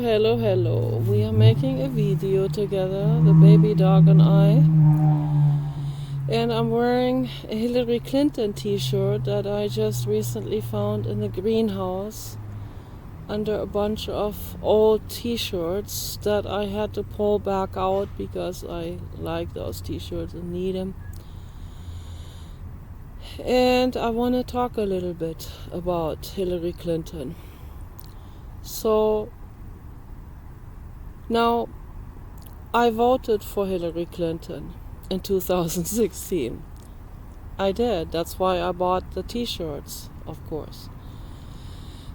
Hello. We are making a video together, the baby dog and I. And I'm wearing a Hillary Clinton t-shirt that I just recently found in the greenhouse under a bunch of old t-shirts that I had to pull back out because I like those t-shirts and need them. And I want to talk a little bit about Hillary Clinton. So now, I voted for Hillary Clinton in 2016. I did. That's why I bought the t-shirts, of course.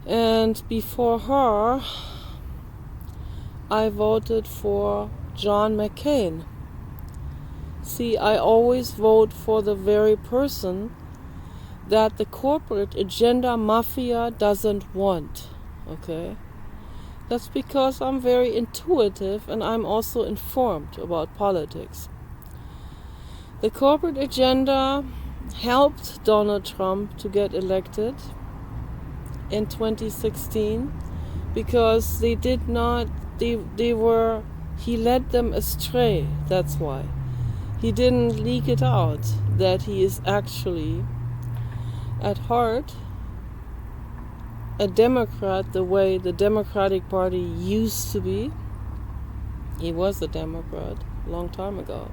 And before her, I voted for John McCain. See, I always vote for the very person that the corporate agenda mafia doesn't want, okay? That's because I'm very intuitive and I'm also informed about politics. The corporate agenda helped Donald Trump to get elected in 2016 because he led them astray, that's why. He didn't leak it out that he is actually, at heart, a Democrat the way the Democratic Party used to be. He was a Democrat a long time ago.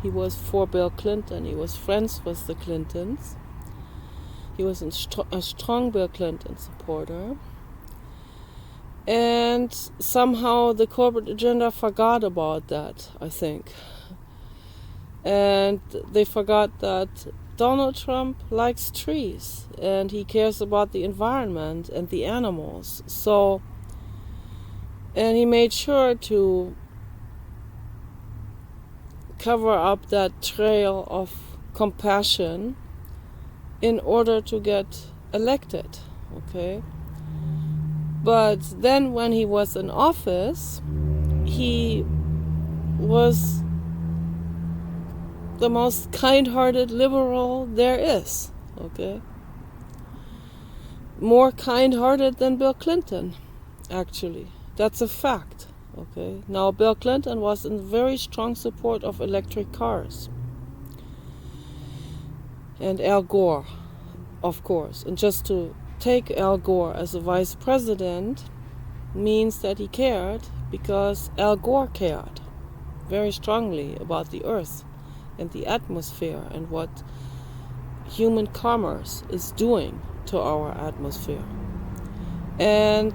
He was for Bill Clinton. He was friends with the Clintons. He was a strong Bill Clinton supporter. And somehow the corporate agenda forgot about that, I think. And they forgot that Donald Trump likes trees and he cares about the environment and the animals. And he made sure to cover up that trail of compassion in order to get elected, okay? But then when he was in office, he was the most kind-hearted liberal there is, okay? More kind-hearted than Bill Clinton, actually. That's a fact, okay? Now, Bill Clinton was in very strong support of electric cars. And Al Gore, of course. And just to take Al Gore as a vice president means that he cared because Al Gore cared very strongly about the earth and the atmosphere and what human commerce is doing to our atmosphere. And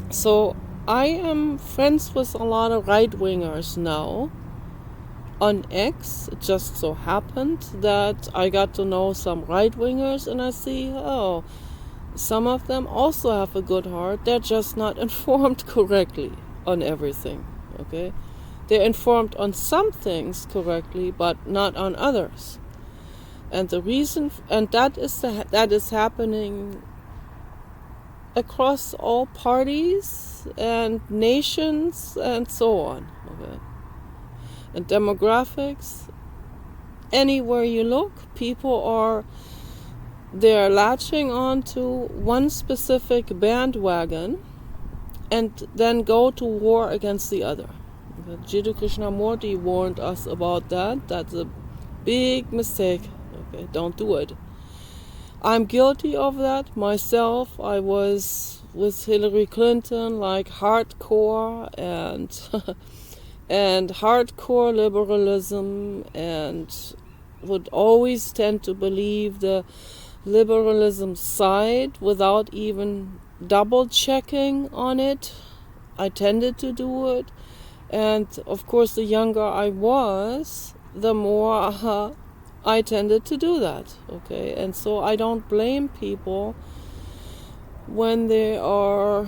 so I am friends with a lot of right-wingers now on X. It just so happened that I got to know some right-wingers and I see, some of them also have a good heart. They're just not informed correctly on everything, okay? They're informed on some things correctly, but not on others. And the reason, and that is happening across all parties and nations and so on. Okay? And demographics, anywhere you look, they're latching on to one specific bandwagon and then go to war against the other. Jiddu Krishnamurti warned us about that. That's a big mistake. Okay, don't do it. I'm guilty of that myself. I was with Hillary Clinton, like hardcore and and hardcore liberalism, and would always tend to believe the liberalism side without even double checking on it. I tended to do it. And of course, the younger I was, the more I tended to do that, okay? And so I don't blame people when they are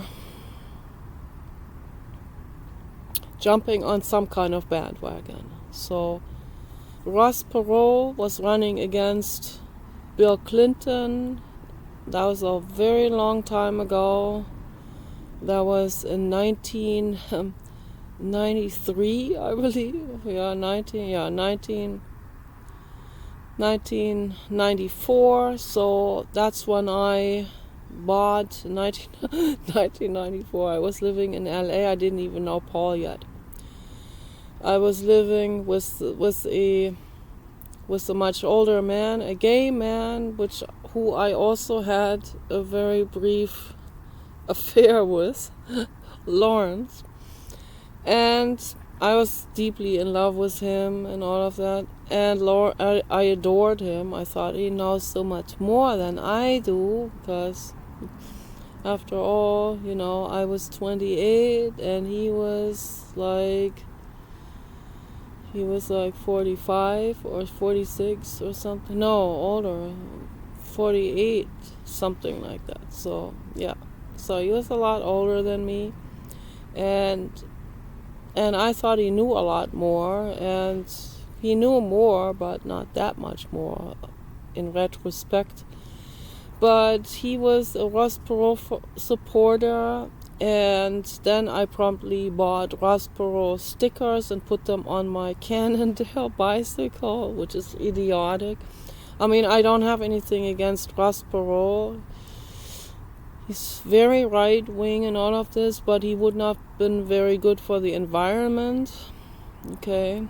jumping on some kind of bandwagon. So Ross Perot was running against Bill Clinton. That was a very long time ago. That was in 1993, I believe. 1994. So that's when I bought in 1994. I was living in LA. I didn't even know Paul yet. I was living with a much older man, a gay man, who I also had a very brief affair with, Lawrence. And I was deeply in love with him and all of that. And I adored him. I thought he knows so much more than I do, because after all, I was 28 and he was like 45 or 46 or something. No, older, 48, something like that. So yeah, so he was a lot older than me, and I thought he knew a lot more, and he knew more, but not that much more in retrospect. But he was a Ross Perot supporter, and then I promptly bought Ross Perot stickers and put them on my Cannondale bicycle, which is idiotic. I mean, I don't have anything against Ross Perot. He's very right-wing and all of this, but he would not have been very good for the environment. Okay.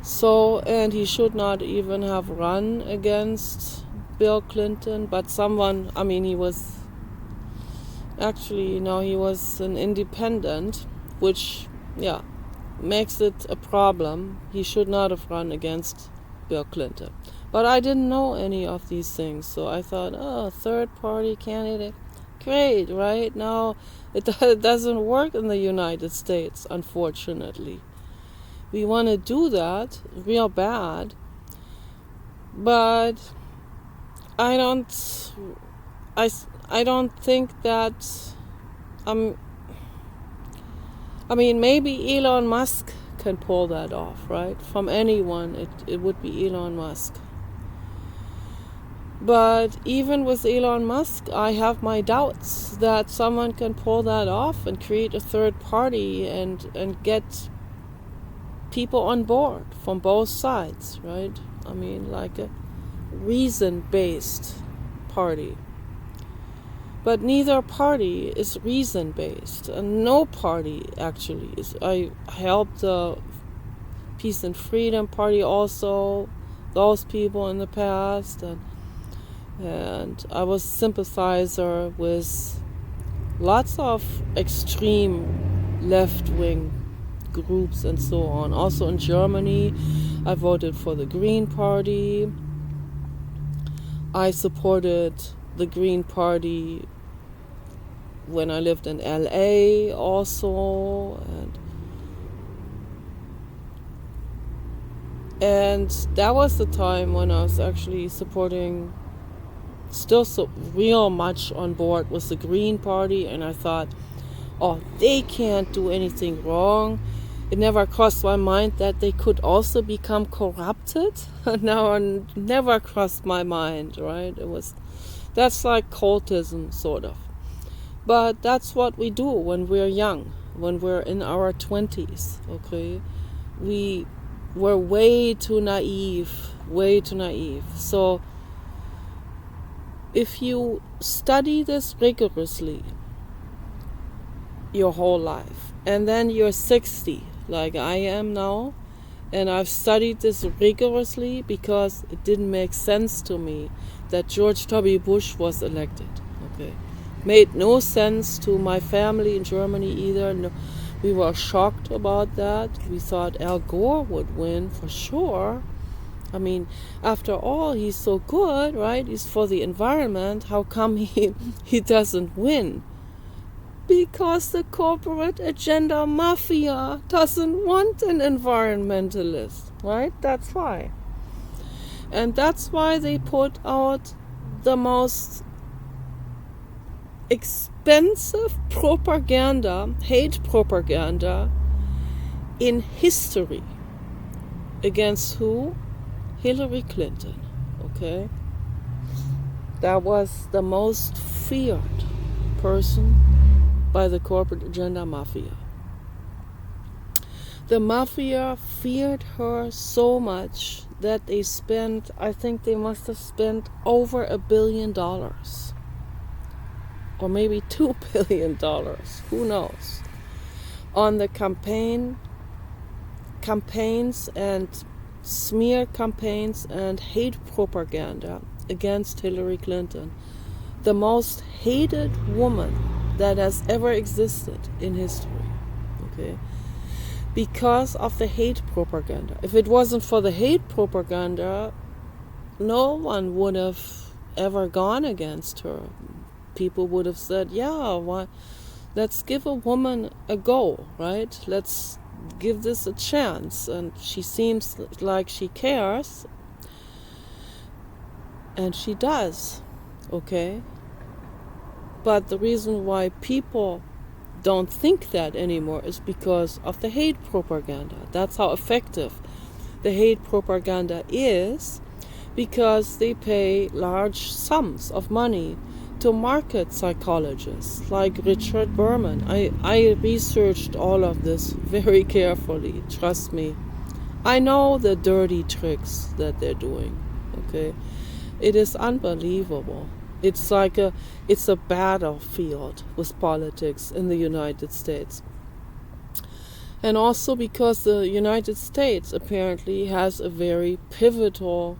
So, and he should not even have run against Bill Clinton, but he was actually, he was an independent, which, makes it a problem. He should not have run against Bill Clinton. But I didn't know any of these things, so I thought, third-party candidate, great, right? Now, it doesn't work in the United States, unfortunately. We want to do that real bad, but I don't think that, maybe Elon Musk can pull that off, right? From anyone, it would be Elon Musk. But even with Elon Musk, I have my doubts that someone can pull that off and create a third party and get people on board from both sides, right? Like a reason-based party. But neither party is reason-based, and no party actually is. I helped the Peace and Freedom Party also, those people in the past, and I was sympathizer with lots of extreme left-wing groups and so on. Also in Germany, I voted for the Green Party. I supported the Green Party when I lived in LA also, and that was the time when I was actually supporting, still so real much on board with the Green Party, and I thought, they can't do anything wrong. It never crossed my mind that they could also become corrupted. No, it never crossed my mind, right? That's like cultism, sort of. But that's what we do when we're young, when we're in our 20s, okay? We were way too naive. So if you study this rigorously your whole life, and then you're 60, like I am now, and I've studied this rigorously because it didn't make sense to me that George W. Bush was elected, okay? Made no sense to my family in Germany either. No, we were shocked about that. We thought Al Gore would win for sure. After all, he's so good, right? He's for the environment. How come he doesn't win? Because the corporate agenda mafia doesn't want an environmentalist, right? That's why. And that's why they put out the most expensive propaganda, hate propaganda in history. Against who? Hillary Clinton, okay? That was the most feared person by the corporate agenda mafia. The mafia feared her so much that they spent, I think they must have spent over $1 billion. Or maybe $2 billion, who knows, on the campaigns and smear campaigns and hate propaganda against Hillary Clinton, the most hated woman that has ever existed in history, okay? Because of the hate propaganda. If it wasn't for the hate propaganda, no one would have ever gone against her. People would have said, yeah, why? Let's give a woman a go, right? Let's give this a chance. And she seems like she cares. And she does, okay? But the reason why people don't think that anymore is because of the hate propaganda. That's how effective the hate propaganda is, because they pay large sums of money to market psychologists like Richard Berman. I researched all of this very carefully, trust me. I know the dirty tricks that they're doing, okay? It is unbelievable. It's a battlefield with politics in the United States. And also because the United States apparently has a very pivotal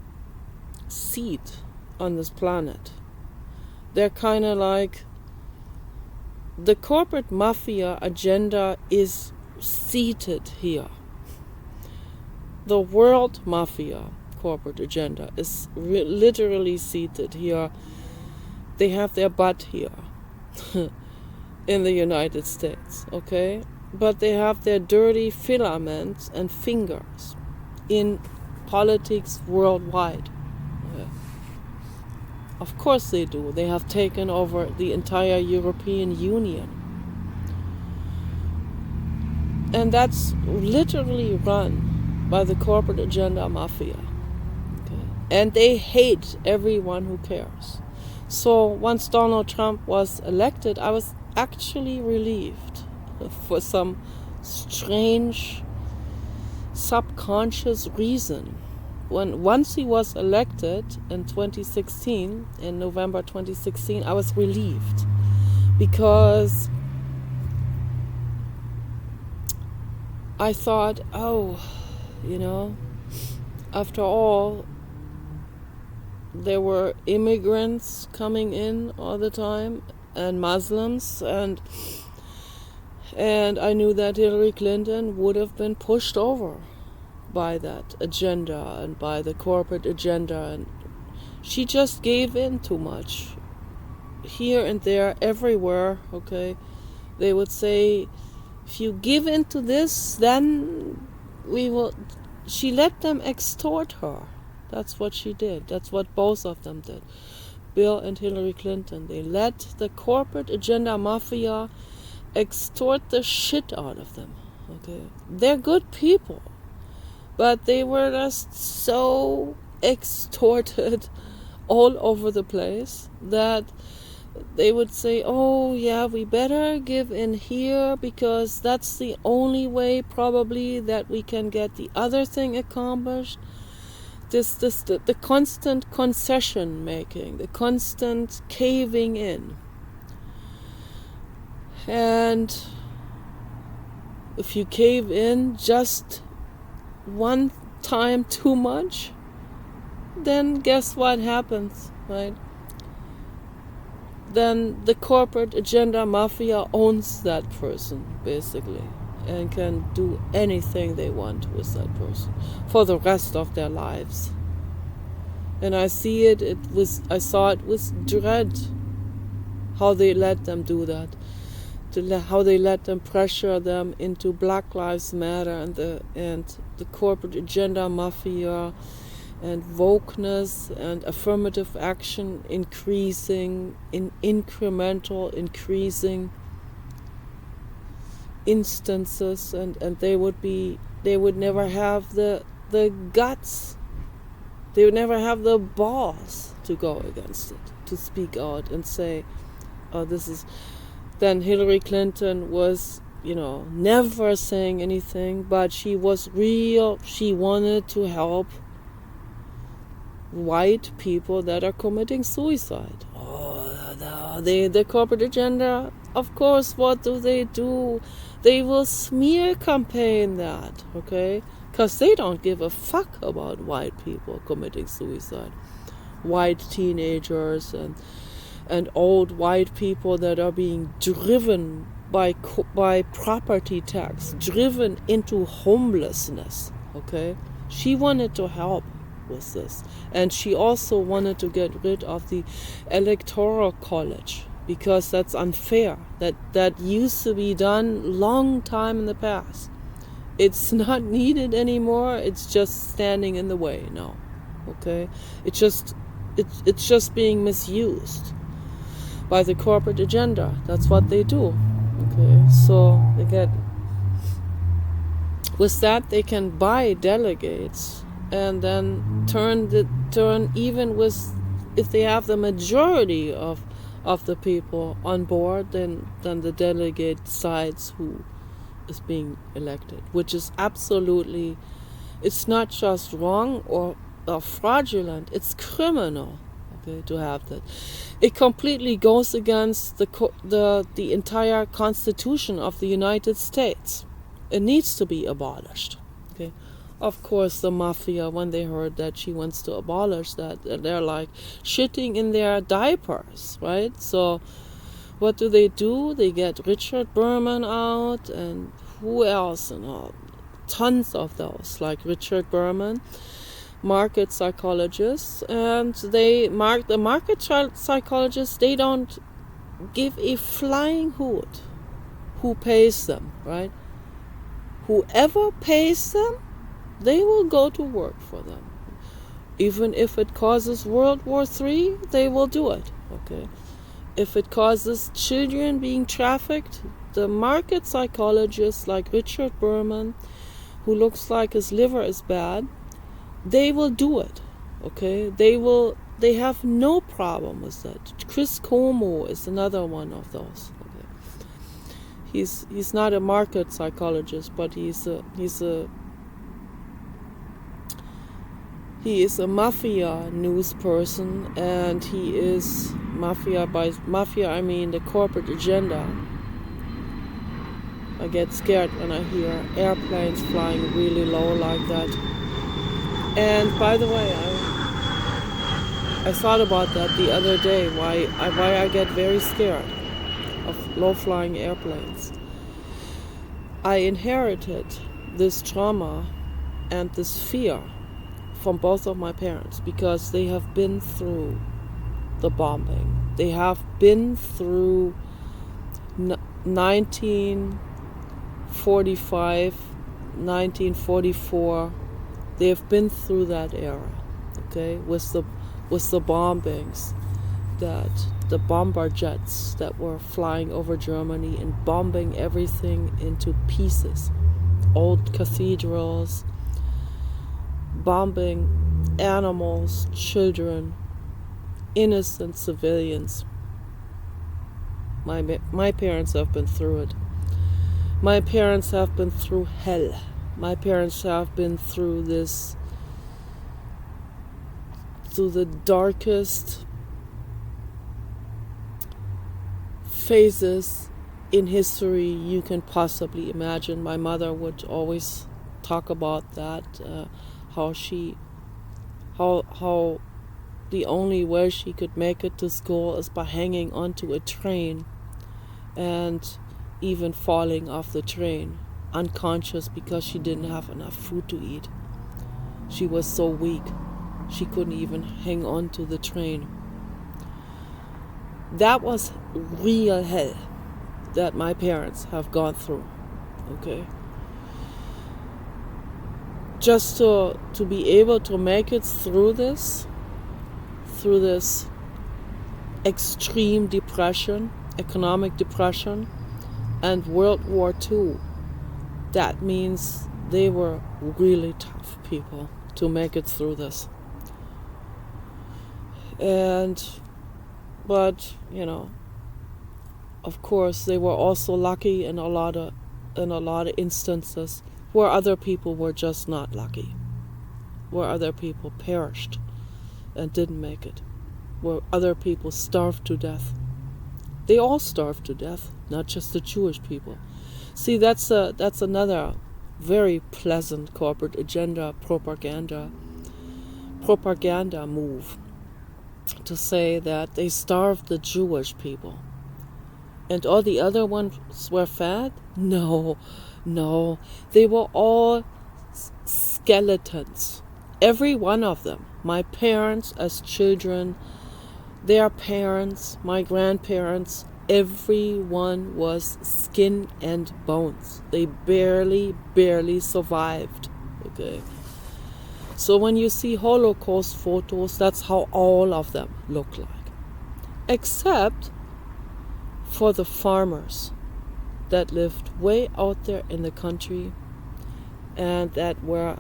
seat on this planet. They're kind of like, the corporate mafia agenda is seated here. The world mafia corporate agenda is literally seated here. They have their butt here in the United States, okay? But they have their dirty filaments and fingers in politics worldwide. Yeah. Of course they do. They have taken over the entire European Union. And that's literally run by the corporate agenda mafia. Okay? And they hate everyone who cares. So once Donald Trump was elected, I was actually relieved for some strange subconscious reason. Once he was elected in 2016, in November 2016, I was relieved because I thought, after all, there were immigrants coming in all the time and Muslims, and I knew that Hillary Clinton would have been pushed over by that agenda and by the corporate agenda, and she just gave in too much. Here and there, everywhere, okay, they would say, if you give in to this, then we will. She let them extort her. That's what she did. That's what both of them did. Bill and Hillary Clinton. They let the corporate agenda mafia extort the shit out of them. Okay, they're good people, but they were just so extorted all over the place that they would say, oh yeah, we better give in here because that's the only way probably that we can get the other thing accomplished. The constant concession making, the constant caving in. And if you cave in just one time too much, then guess what happens, right? Then the corporate agenda mafia owns that person, basically, and can do anything they want with that person for the rest of their lives. And I see I saw it with dread, how they let them do that, how they let them pressure them into Black Lives Matter and the corporate agenda mafia and wokeness and affirmative action increasing in incremental increasing instances, and they would never have the guts, they would never have the balls to go against it, to speak out and say, oh, this is. Then Hillary Clinton was never saying anything, but she was real. She wanted to help white people that are committing suicide. The corporate agenda, of course, what do? They will smear campaign that, okay? Because they don't give a fuck about white people committing suicide. White teenagers and old white people that are being driven by property tax, driven into homelessness, okay? She wanted to help with this. And she also wanted to get rid of the electoral college, because that's unfair. That used to be done long time in the past. It's not needed anymore. It's just standing in the way now. Okay? It's just being misused by the corporate agenda. That's what they do. Okay? So with that they can buy delegates, and then turn even with, if they have the majority of the people on board, then the delegate decides who is being elected, which is absolutely, it's not just wrong or fraudulent, it's criminal, okay, to have that. It completely goes against the entire Constitution of the United States. It needs to be abolished, okay. Of course, the mafia, when they heard that she wants to abolish that, they're like shitting in their diapers, right? So what do? They get Richard Berman out, and who else? Tons of those, like Richard Berman, market psychologists. And the market psychologists, they don't give a flying hoot who pays them, right? Whoever pays them, they will go to work for them. Even if it causes World War III, they will do it, okay? If it causes children being trafficked, the market psychologists like Richard Berman, who looks like his liver is bad, they will do it, okay? They have no problem with that. Chris Cuomo is another one of those, okay? He's not a market psychologist, but he is a mafia news person, and he is mafia. By mafia, I mean the corporate agenda. I get scared when I hear airplanes flying really low like that. And by the way, I thought about that the other day, why I get very scared of low-flying airplanes. I inherited this trauma and this fear from both of my parents, because they have been through the bombing. They have been through 1945, 1944. They have been through that era, okay, with the bombings, that the bomber jets that were flying over Germany and bombing everything into pieces, old cathedrals, bombing animals, children, innocent civilians. My parents have been through it. My parents have been through hell. My parents have been through the darkest phases in history you can possibly imagine. My mother would always talk about that, how the only way she could make it to school is by hanging onto a train and even falling off the train, unconscious because she didn't have enough food to eat. She was so weak, she couldn't even hang on to the train. That was real hell that my parents have gone through, okay? Just to be able to make it through this extreme depression, economic depression, and World War II, that means they were really tough people to make it through this. But of course, they were also lucky in a lot of in a lot of instances where other people were just not lucky, where other people perished and didn't make it, where other people starved to death. They all starved to death, not just the Jewish people. See, that's another very pleasant corporate agenda propaganda move, to say that they starved the Jewish people and all the other ones were fed. No, they were all skeletons, every one of them. My parents as children, their parents, my grandparents, everyone was skin and bones. They barely survived. Okay. So when you see Holocaust photos, that's how all of them look like. Except for the farmers that lived way out there in the country and that were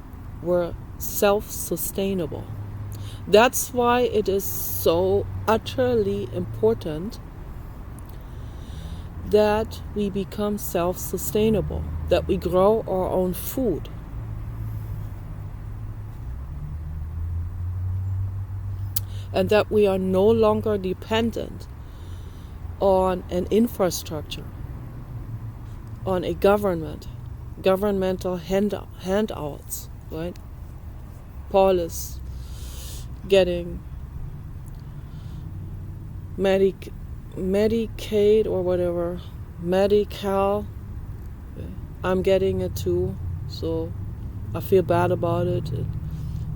self-sustainable. That's why it is so utterly important that we become self-sustainable, that we grow our own food. And that we are no longer dependent on an infrastructure, on a governmental handouts, right? Paul is getting Medicaid or whatever, Medi-Cal. I'm getting it too, so I feel bad about it.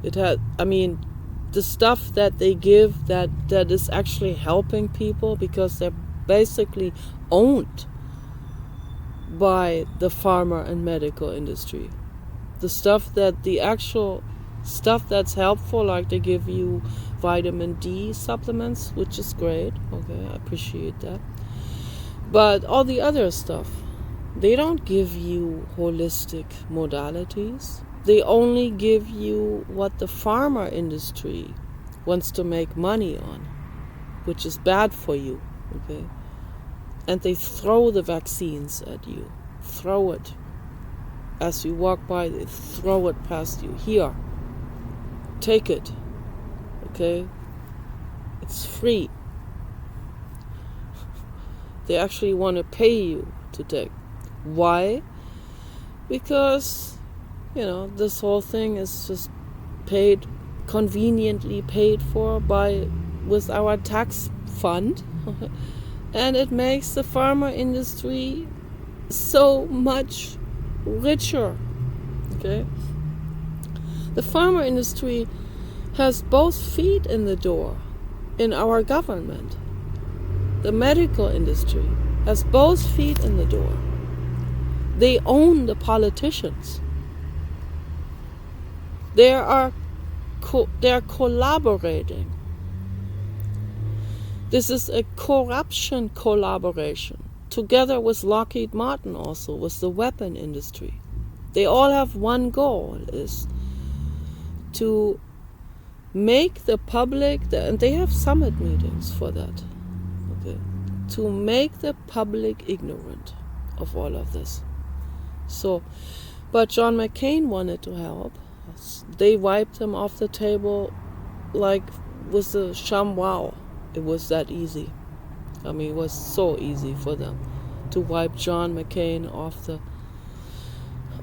The stuff that they give that is actually helping people, because they're basically owned by the pharma and medical industry. The actual stuff that's helpful, like they give you vitamin D supplements, which is great. Okay, I appreciate that. But all the other stuff, they don't give you holistic modalities. They only give you what the pharma industry wants to make money on, which is bad for you, okay? And they throw the vaccines at you. Throw it. As you walk by, they throw it past you. Here, take it, okay? It's free. They actually want to pay you to take. Why? Because this whole thing is just conveniently paid for with our tax fund. And it makes the pharma industry so much richer. Okay? The pharma industry has both feet in the door in our government. The medical industry has both feet in the door. They own the politicians. They're collaborating. This is a corruption collaboration, together with Lockheed Martin, also with the weapon industry. They all have one goal, is to make the public, and they have summit meetings for that, okay, to make the public ignorant of all of this. But John McCain wanted to help. They wiped him off the table like with a ShamWow. It was that easy. It was so easy for them to wipe John McCain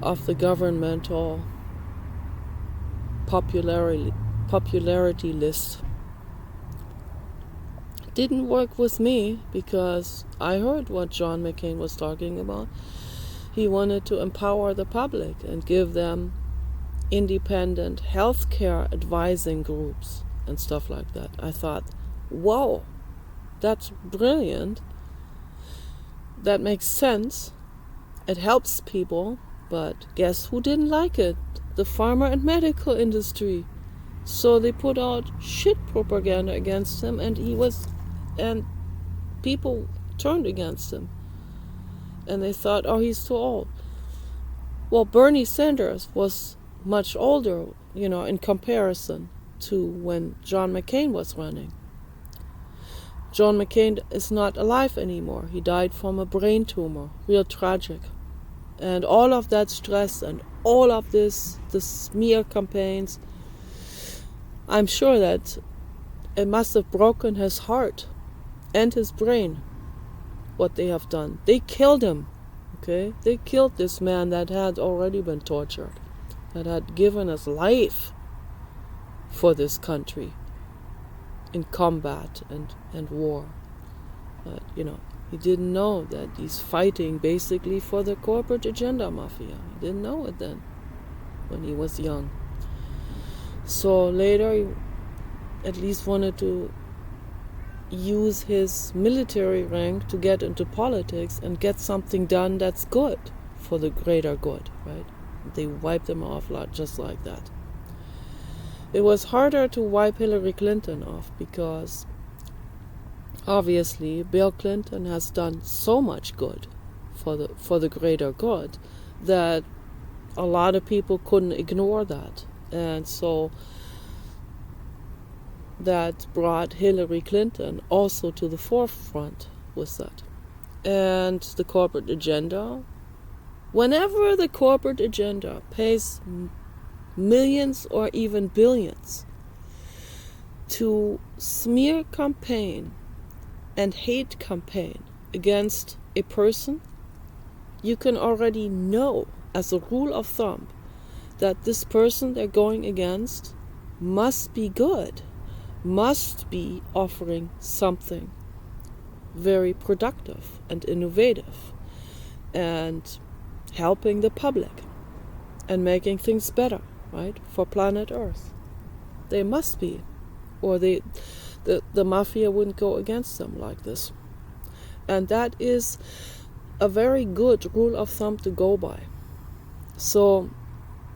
off the governmental popularity list. Didn't work with me, because I heard what John McCain was talking about. He wanted to empower the public and give them independent healthcare advising groups and stuff like that. I thought, whoa, that's brilliant. That makes sense. It helps people, but guess who didn't like it? The pharma and medical industry. So they put out shit propaganda against him, and people turned against him. And they thought, oh, he's too old. Well, Bernie Sanders was much older, in comparison to when John McCain was running. John McCain is not alive anymore. He died from a brain tumor. Real tragic. And all of that stress and all of this, the smear campaigns, I'm sure that it must have broken his heart and his brain, what they have done. They killed him, okay? They killed this man that had already been tortured, that had given his life for this country in combat and war. But, he didn't know that he's fighting basically for the corporate agenda mafia. He didn't know it then, when he was young. So later, he at least wanted to use his military rank to get into politics and get something done that's good for the greater good, right? They wiped him off just like that. It was harder to wipe Hillary Clinton off because obviously Bill Clinton has done so much good for the greater good that a lot of people couldn't ignore that. And so that brought Hillary Clinton also to the forefront with that. And the corporate agenda, whenever the corporate agenda pays millions or even billions to smear campaign and hate campaign against a person, you can already know as a rule of thumb that this person they're going against must be good, must be offering something very productive and innovative and helping the public and making things better, right, for planet Earth. They must be, or the mafia wouldn't go against them like this. And that is a very good rule of thumb to go by. So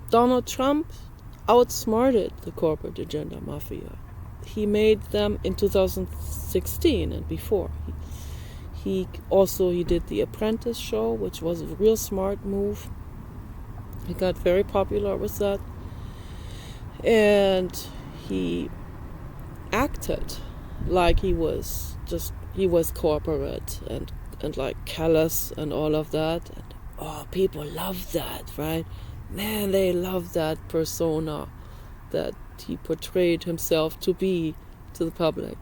Donald Trump outsmarted the corporate agenda mafia. He made them in 2016 and before. He did the Apprentice show, which was a real smart move. He got very popular with that. And he acted like he was corporate and like callous and all of that. And people love that, right? Man, they love that persona that he portrayed himself to be to the public.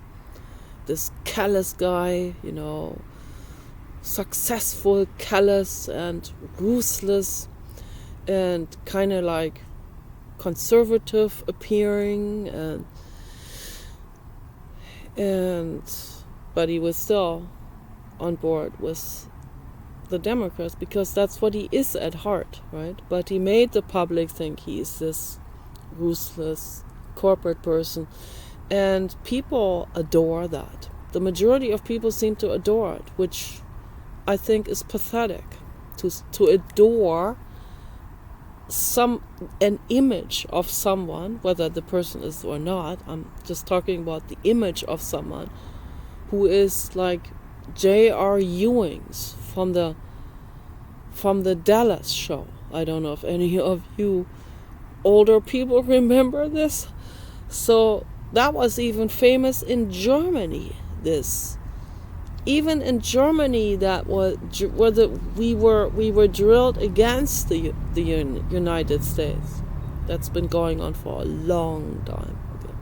This callous guy, successful, callous and ruthless and kind of like conservative appearing but he was still on board with the Democrats because that's what he is at heart, right? But he made the public think he is this ruthless corporate person, and people adore that. The majority of people seem to adore it, which I think is pathetic. To adore an image of someone, whether the person is or not. I'm just talking about the image of someone who is like J.R. Ewing's from the Dallas show. I don't know if any of you older people remember this. So that was even famous in Germany. Even in Germany, that was we were drilled against the United States. That's been going on for a long time. Okay.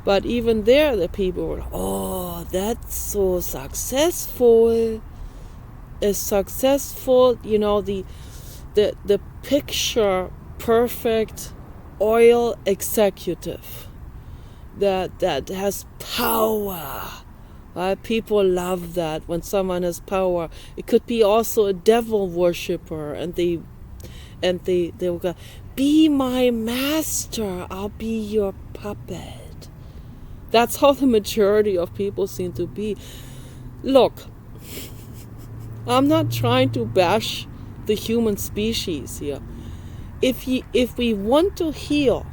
But even there, the people were, that's so successful. Is successful, the picture perfect oil executive that has power. People love that when someone has power. It could be also a devil worshipper, and they will go, "Be my master, I'll be your puppet." That's how the majority of people seem to be. Look, I'm not trying to bash the human species here. If we want to heal,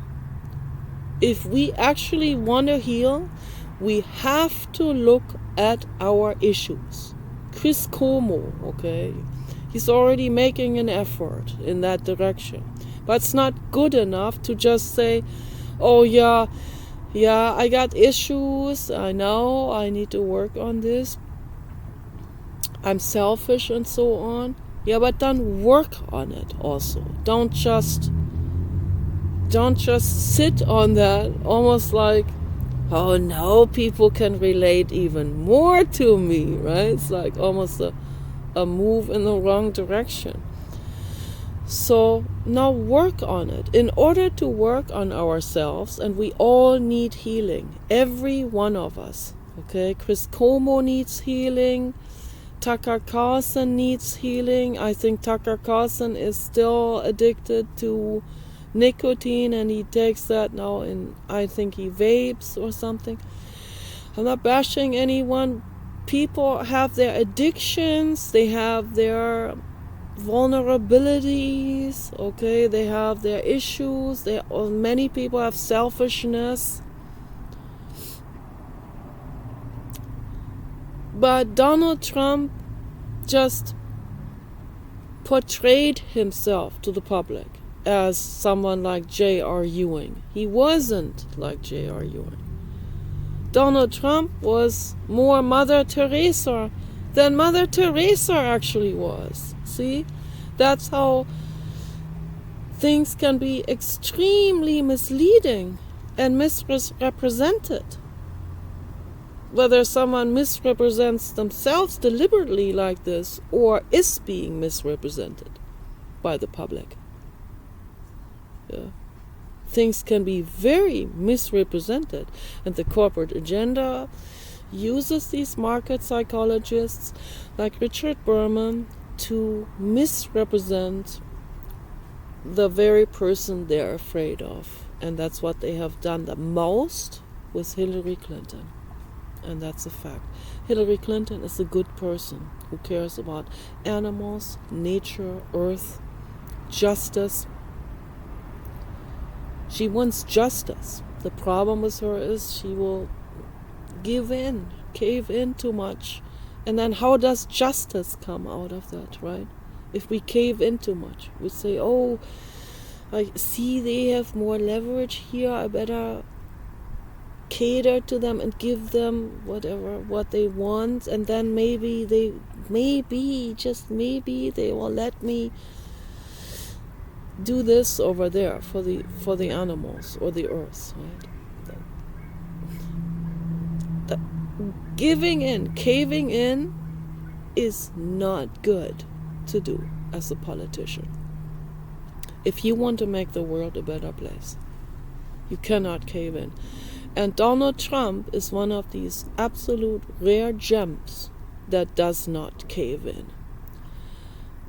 if we actually want to heal, we have to look at our issues. Chris Cuomo, okay, he's already making an effort in that direction. But it's not good enough to just say, "Oh yeah, I got issues, I know, I need to work on this. I'm selfish," and so on. Yeah, but then work on it also. Don't just sit on that, almost like, oh, now people can relate even more to me, right? It's like almost a move in the wrong direction. So now work on it. In order to work on ourselves, and we all need healing, every one of us, okay? Chris Como needs healing. Tucker Carlson needs healing. I think Tucker Carlson is still addicted to nicotine, and he takes that now, and I think he vapes or something. I'm not bashing anyone. People have their addictions, they have their vulnerabilities, okay? They have their issues. Many people have selfishness. But Donald Trump just portrayed himself to the public as someone like J.R. Ewing. He wasn't like J.R. Ewing. Donald Trump was more Mother Teresa than Mother Teresa actually was. See? That's how things can be extremely misleading and misrepresented. Whether someone misrepresents themselves deliberately like this or is being misrepresented by the public. Yeah. Things can be very misrepresented, and the corporate agenda uses these market psychologists like Richard Berman to misrepresent the very person they're afraid of. And that's what they have done the most with Hillary Clinton. And that's a fact. Hillary Clinton is a good person who cares about animals, nature, earth, justice. She wants justice. The problem with her is she will cave in too much. And then how does justice come out of that, right? If we cave in too much, we say, oh, I see they have more leverage here, I better cater to them and give them what they want, and then maybe just maybe they will let me do this over there for the animals or the earth, right? Giving in, caving in is not good to do as a politician. If you want to make the world a better place, you cannot cave in. And Donald Trump is one of these absolute rare gems that does not cave in.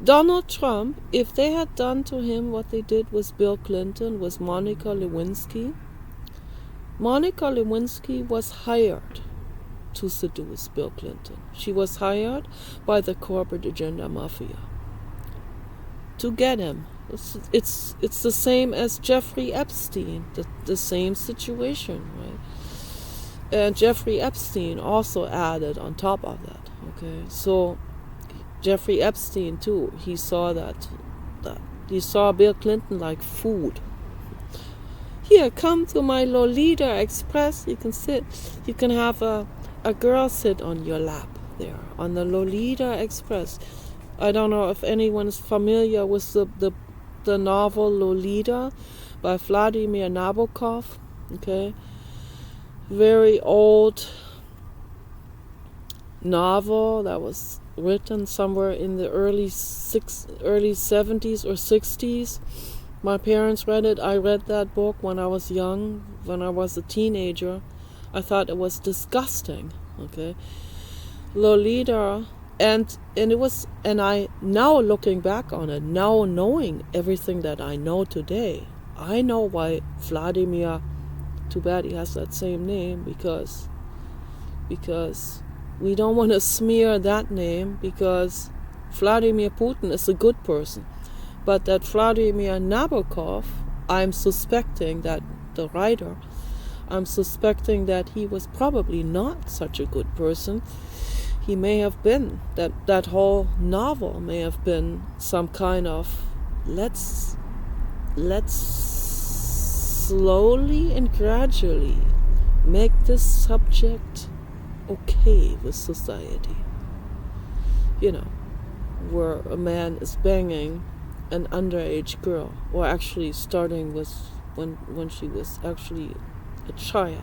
Donald Trump, if they had done to him what they did with Bill Clinton, with Monica Lewinsky was hired to seduce Bill Clinton. She was hired by the corporate agenda mafia to get him. It's the same as Jeffrey Epstein, the same situation, right? And Jeffrey Epstein also added on top of that, okay? So Jeffrey Epstein too, he saw Bill Clinton like food. Here, come to my Lolita Express. You can have a girl sit on your lap there on the Lolita Express. I don't know if anyone is familiar with the novel Lolita by Vladimir Nabokov. Okay, very old novel that was written somewhere in the early 70s or 60s. My parents read it. I read that book when I was young, when I was a teenager. I thought it was disgusting. Okay, Lolita, and I now looking back on it, now knowing everything that I know today, I know why Vladimir, too bad he has that same name, because we don't want to smear that name, because Vladimir Putin is a good person. But that Vladimir Nabokov, I'm suspecting that the writer, I'm suspecting that he was probably not such a good person. He may have been, that whole novel may have been some kind of, let's slowly and gradually make this subject okay with society. You know, where a man is banging an underage girl, or actually starting with when she was actually a child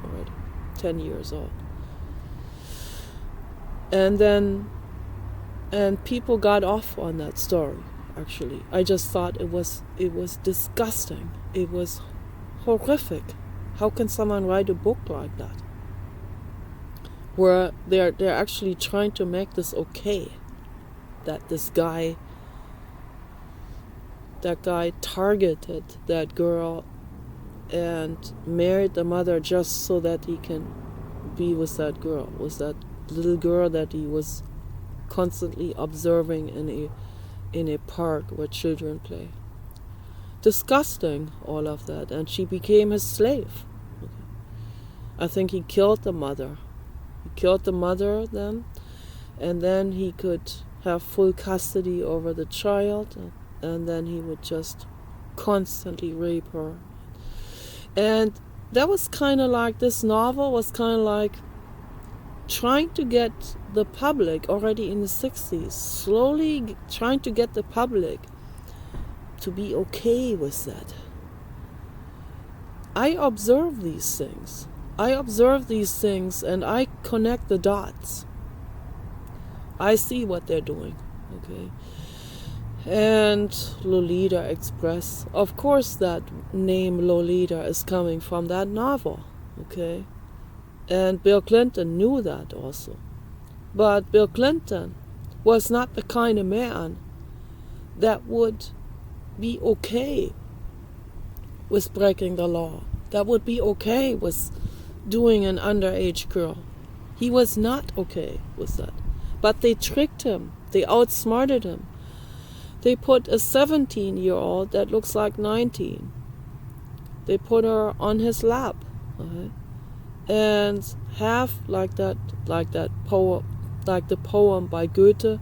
already, 10 years old. And people got off on that story, actually. I just thought it was disgusting. It was horrific. How can someone write a book like that? Where they're actually trying to make this okay. That that guy targeted that girl and married the mother just so that he can be with that girl, with that little girl that he was constantly observing in a park where children play. Disgusting, all of that. And she became his slave. I think he killed the mother. He killed the mother then, and then he could have full custody over the child, and then he would just constantly rape her. And that was kind of like, this novel was kind of like trying to get the public already in the 60s, slowly trying to get the public to be okay with that. I observe these things. And I connect the dots. I see what they're doing, okay? And Lolita Express, of course that name Lolita is coming from that novel, okay? And Bill Clinton knew that also. But Bill Clinton was not the kind of man that would be okay with breaking the law, that would be okay with doing an underage girl. He was not okay with that. But they tricked him. They outsmarted him. They put a 17-year-old that looks like 19. They put her on his lap. Okay? And half like that poem, like the poem by Goethe,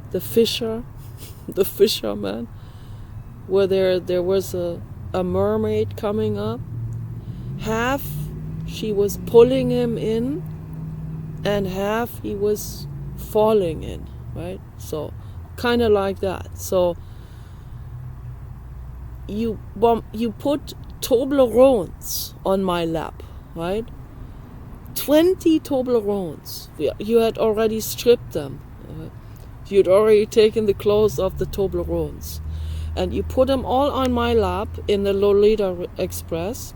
The Fisher, the fisherman, where there was a mermaid coming up. Half she was pulling him in, and half he was falling in, right? So kind of like that. So you put Toblerones on my lap, right? 20 Toblerones. You had already stripped them. You had already taken the clothes off the Toblerones. And you put them all on my lap in the Lolita Express.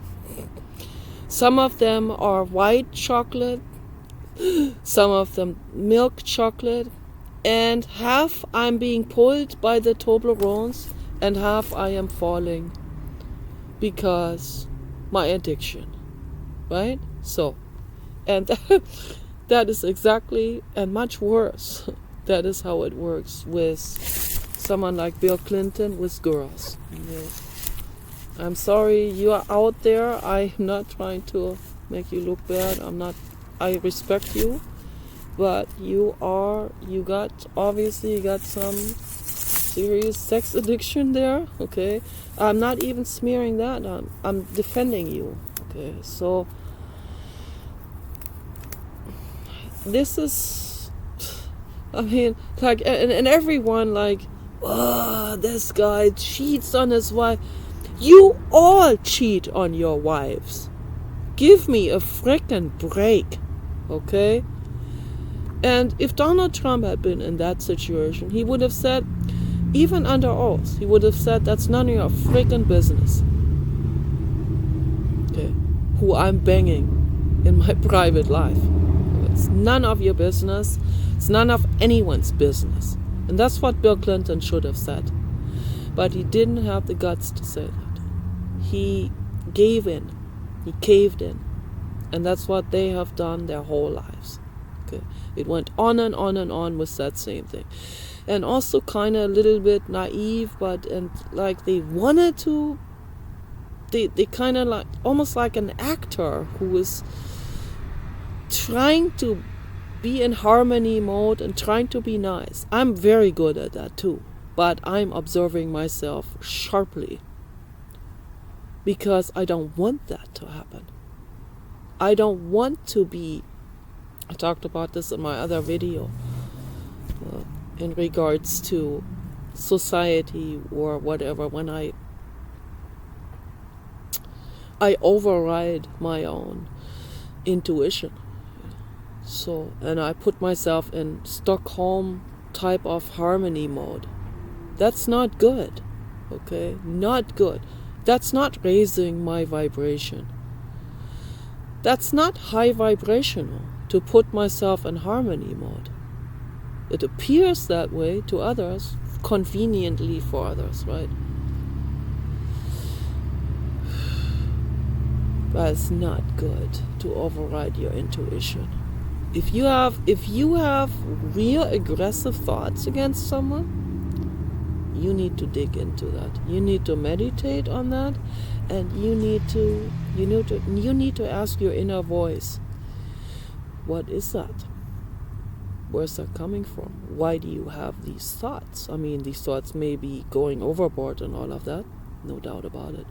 Some of them are white chocolate, some of them milk chocolate, and half I'm being pulled by the Toblerones and half I am falling because my addiction, right? So, and that is exactly, and much worse, that is how it works with someone like Bill Clinton with girls. Okay. I'm sorry you are out there. I'm not trying to make you look bad. I respect you, but you got some serious sex addiction there, okay? I'm not even smearing that. I'm defending you, okay? So this is, I mean, like, and everyone like, oh, this guy cheats on his wife. You all cheat on your wives. Give me a frickin' break, okay? And if Donald Trump had been in that situation, he would have said, even under oath, he would have said, that's none of your frickin' business. Okay? Who I'm banging in my private life. It's none of your business. It's none of anyone's business. And that's what Bill Clinton should have said. But he didn't have the guts to say that. He gave in. He caved in. And that's what they have done their whole lives. Okay? It went on and on and on with that same thing. And also kind of a little bit naive, and like they wanted to, they kind of like, almost like an actor who is trying to be in harmony mode and trying to be nice. I'm very good at that too. But I'm observing myself sharply. Because I don't want that to happen. I don't want to be, I talked about this in my other video. in regards to society or whatever, when I override my own intuition. So, and I put myself in Stockholm type of harmony mode. That's not good, okay? Not good. That's not raising my vibration. That's not high vibrational to put myself in harmony mode. It appears that way to others, conveniently for others, right? But it's not good to override your intuition. If you have real aggressive thoughts against someone, you need to dig into that. You need to meditate on that, and you need to ask your inner voice, what is that? Where's that coming from? Why do you have these thoughts? I mean, these thoughts may be going overboard and all of that, no doubt about it.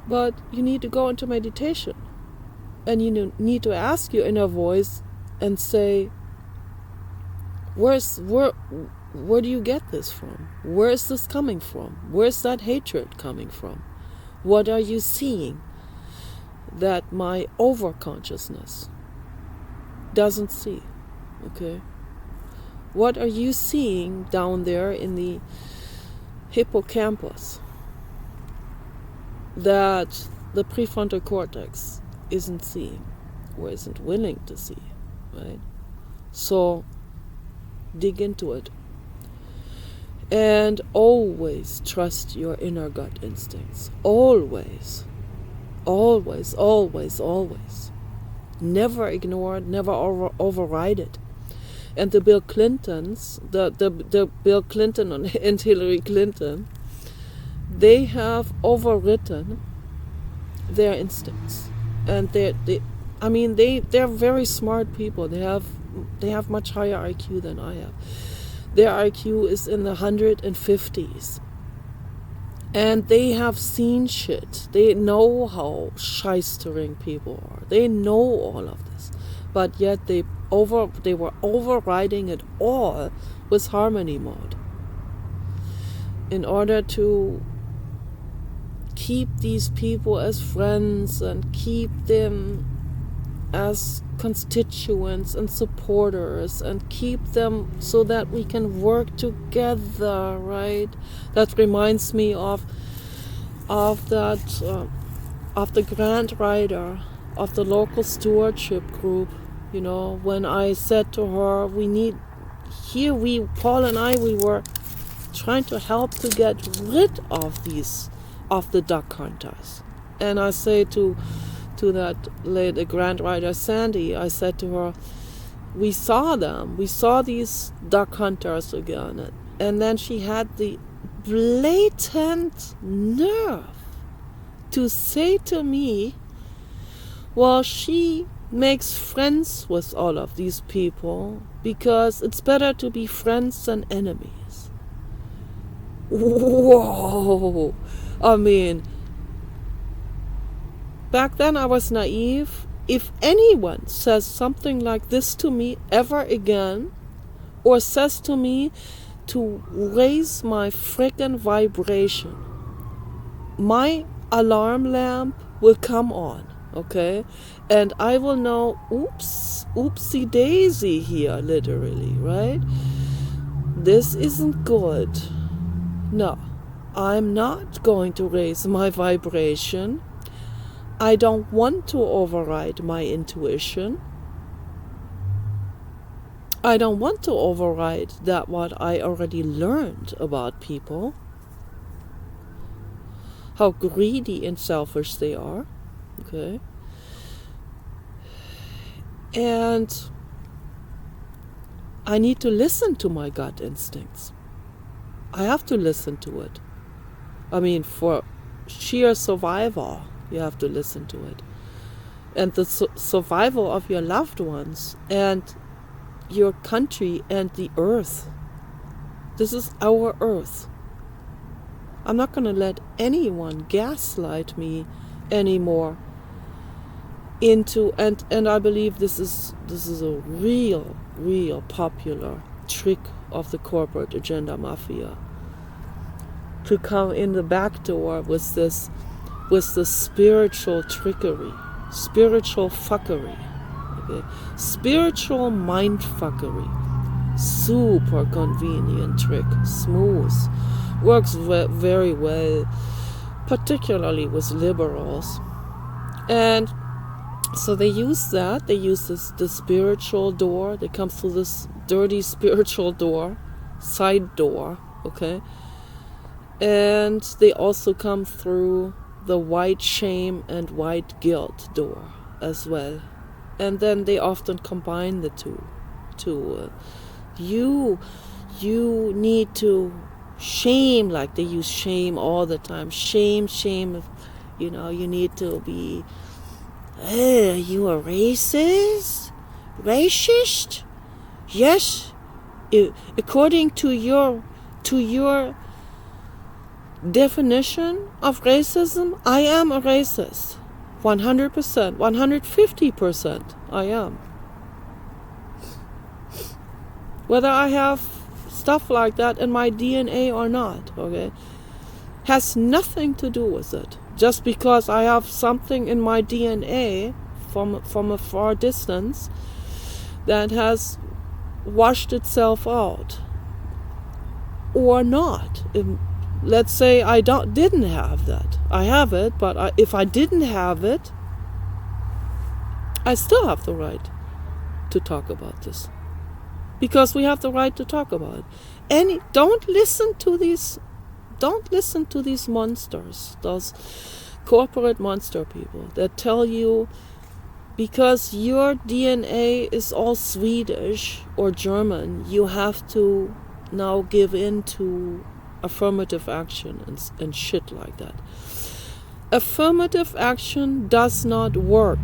But you need to go into meditation, and you need to ask your inner voice and say, where do you get this from? Where is this coming from? Where's that hatred coming from? What are you seeing that my overconsciousness doesn't see? Okay? What are you seeing down there in the hippocampus that the prefrontal cortex isn't seeing or isn't willing to see, right? So dig into it. And always trust your inner gut instincts. Always. Always, always, always. Never ignore it, never override it. And the Bill Clintons, the Bill Clinton and Hillary Clinton, they have overwritten their instincts. And they're very smart people. They have much higher IQ than I have. Their IQ is in the 150s. And they have seen shit. They know how shystering people are. They know all of this. But yet they were overriding it all with harmony mode in order to keep these people as friends and keep them as constituents and supporters and keep them so that we can work together, right? That reminds me of the grant writer of the local stewardship group, you know, when I said to her, Paul and I, we were trying to help to get rid of the duck hunters. And I say to that lady, grant writer Sandy, I said to her, we saw these duck hunters again. And then she had the blatant nerve to say to me, well, she makes friends with all of these people because it's better to be friends than enemies. Whoa! I mean, back then I was naive. If anyone says something like this to me ever again, or says to me to raise my frickin' vibration, my alarm lamp will come on, okay? And I will know, oopsie daisy here, literally, right? This isn't good. No, I'm not going to raise my vibration. I don't want to override my intuition. I don't want to override that what I already learned about people. How greedy and selfish they are. Okay? And I need to listen to my gut instincts. I have to listen to it. I mean, for sheer survival, you have to listen to it. And the survival of your loved ones and your country and the earth. This is our earth. I'm not going to let anyone gaslight me anymore into, and I believe this is a real popular trick of the corporate agenda mafia, to come in the back door with this spiritual trickery, spiritual fuckery, okay? Spiritual mind fuckery. Super convenient trick, smooth, works very well, particularly with liberals. And so they use that, they use the spiritual door, they come through this dirty spiritual door, side door, okay? And they also come through the white shame and white guilt door as well. And then they often combine the two. You need to shame, like they use shame all the time. Shame, you know, you need to be, you a racist? Racist? Yes, according to your definition of racism, I am a racist. 100%, 150% I am. Whether I have stuff like that in my DNA or not, okay, has nothing to do with it. Just because I have something in my DNA from a far distance that has washed itself out or not. Let's say I didn't have that. I have it, but if I didn't have it, I still have the right to talk about this. Because we have the right to talk about it. Don't listen to these monsters, those corporate monster people that tell you because your DNA is all Swedish or German, you have to now give in to affirmative action and shit like that. Affirmative action does not work.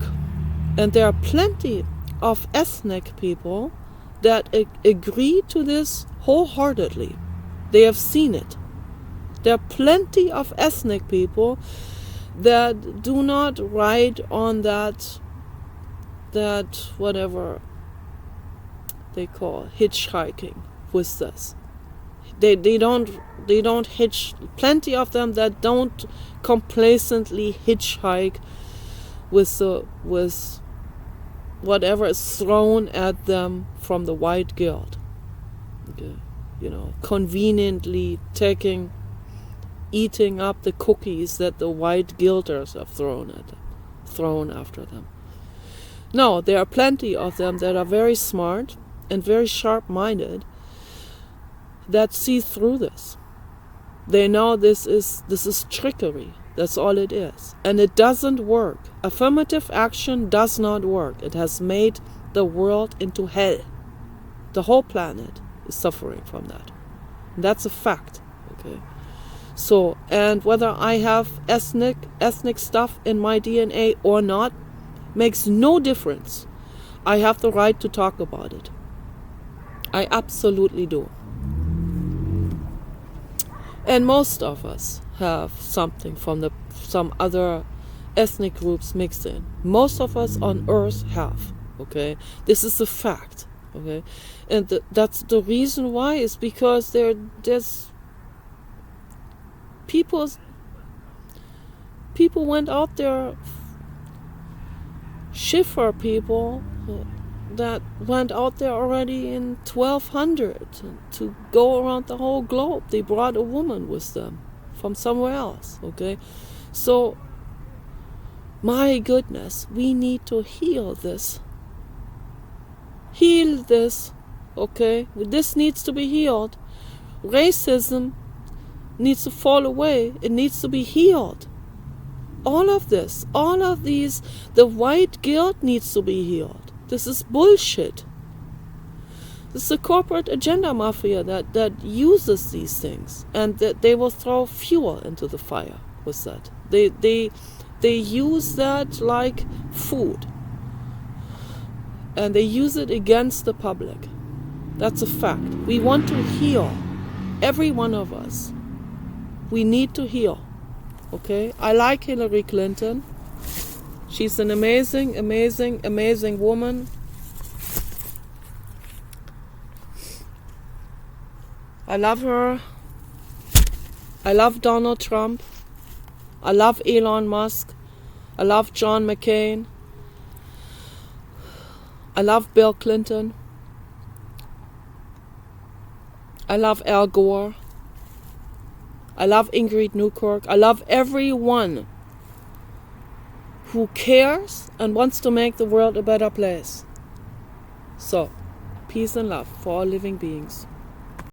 And there are plenty of ethnic people that agree to this wholeheartedly. They have seen it. There are plenty of ethnic people that do not ride on that whatever they call hitchhiking with this. They don't hitch. Plenty of them that don't complacently hitchhike with whatever is thrown at them from the white guilt. Okay. You know, conveniently eating up the cookies that the white guilters have thrown after them. No, there are plenty of them that are very smart and very sharp-minded that see through this. They know this is trickery. That's all it is. And it doesn't work. Affirmative action does not work. It has made the world into hell. The whole planet is suffering from that. And that's a fact. Okay. So, and whether I have ethnic stuff in my DNA or not makes no difference. I have the right to talk about it. I absolutely do. And most of us have something from some other ethnic groups mixed in. Most of us on Earth have. Okay, this is a fact. Okay, and that's the reason why is because there's people went out there. Schiffer people that went out there already in 1200 to go around the whole globe. They brought a woman with them from somewhere else, okay? So, my goodness, we need to heal this. Heal this, okay? This needs to be healed. Racism needs to fall away. It needs to be healed. All of this, all of these, the white guilt needs to be healed. This is bullshit. This is a corporate agenda mafia that uses these things, and that they will throw fuel into the fire with that. They use that like food, and they use it against the public. That's a fact. We want to heal, every one of us. We need to heal. Okay, I like Hillary Clinton. She's an amazing, amazing, amazing woman. I love her. I love Donald Trump. I love Elon Musk. I love John McCain. I love Bill Clinton. I love Al Gore. I love Ingrid Newkirk. I love everyone who cares and wants to make the world a better place. So, peace and love for all living beings.